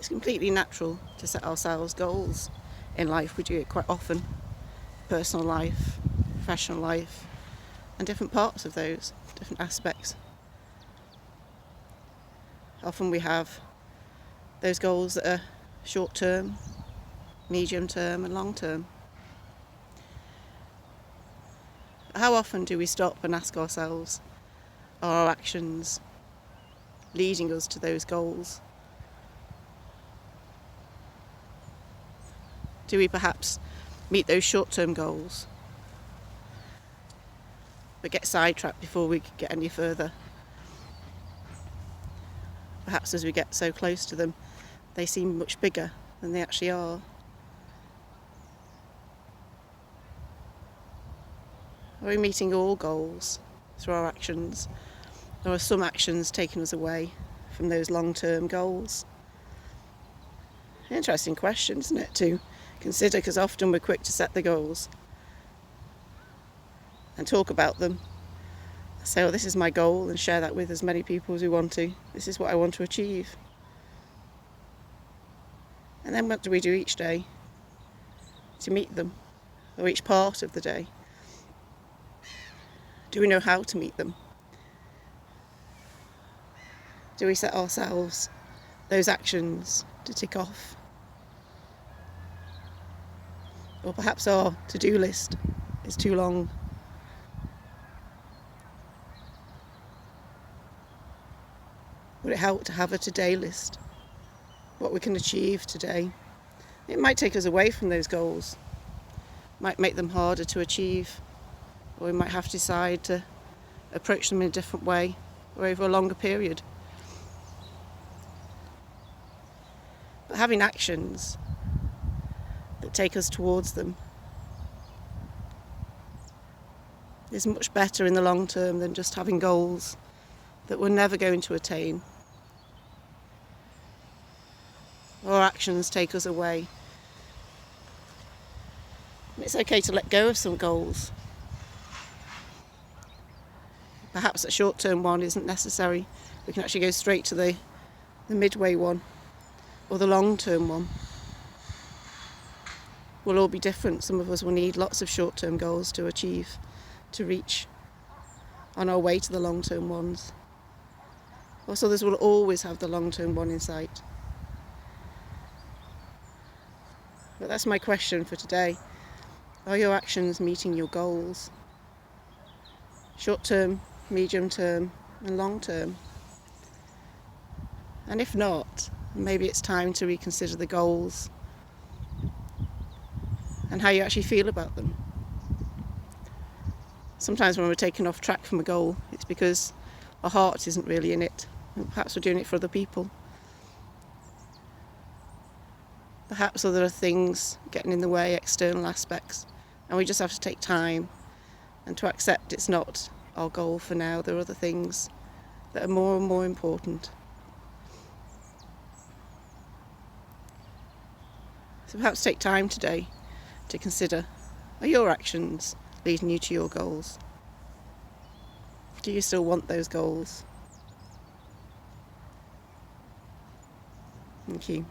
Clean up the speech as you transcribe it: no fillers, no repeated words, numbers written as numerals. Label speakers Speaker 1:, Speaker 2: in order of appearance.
Speaker 1: It's completely natural to set ourselves goals in life. We do it quite often. Personal life, professional life, and different parts of those, different aspects. Often we have those goals that are short term, medium term and long term. How often do we stop and ask ourselves, are our actions leading us to those goals? Do we perhaps meet those short-term goals but get sidetracked before we get any further? Perhaps as we get so close to them, they seem much bigger than they actually are. Are we meeting all goals through our actions? Or are some actions taking us away from those long-term goals? Interesting question, isn't it, to consider, because often we're quick to set the goals and talk about them. Say, oh, this is my goal, and share that with as many people as we want to. This is what I want to achieve. And then what do we do each day to meet them, or each part of the day? Do we know how to meet them? Do we set ourselves those actions to tick off? Or perhaps our to-do list is too long. Would it help to have a today list? What we can achieve today? It might take us away from those goals. Might make them harder to achieve. Or we might have to decide to approach them in a different way or over a longer period. But having actions that take us towards them is much better in the long term than just having goals that we're never going to attain. Our actions take us away. And it's okay to let go of some goals. Perhaps a short-term one isn't necessary. We can actually go straight to the midway one or the long-term one. We'll all be different. Some of us will need lots of short-term goals to achieve, to reach on our way to the long-term ones. Whilst others will always have the long-term one in sight. But that's my question for today. Are your actions meeting your goals? Short-term, medium-term and long-term? And if not, maybe it's time to reconsider the goals and how you actually feel about them. Sometimes when we're taken off track from a goal, it's because our heart isn't really in it. And perhaps we're doing it for other people. Perhaps there are things getting in the way, external aspects, and we just have to take time and to accept it's not our goal for now. There are other things that are more and more important. So perhaps take time today to consider, are your actions leading you to your goals? Do you still want those goals? Thank you.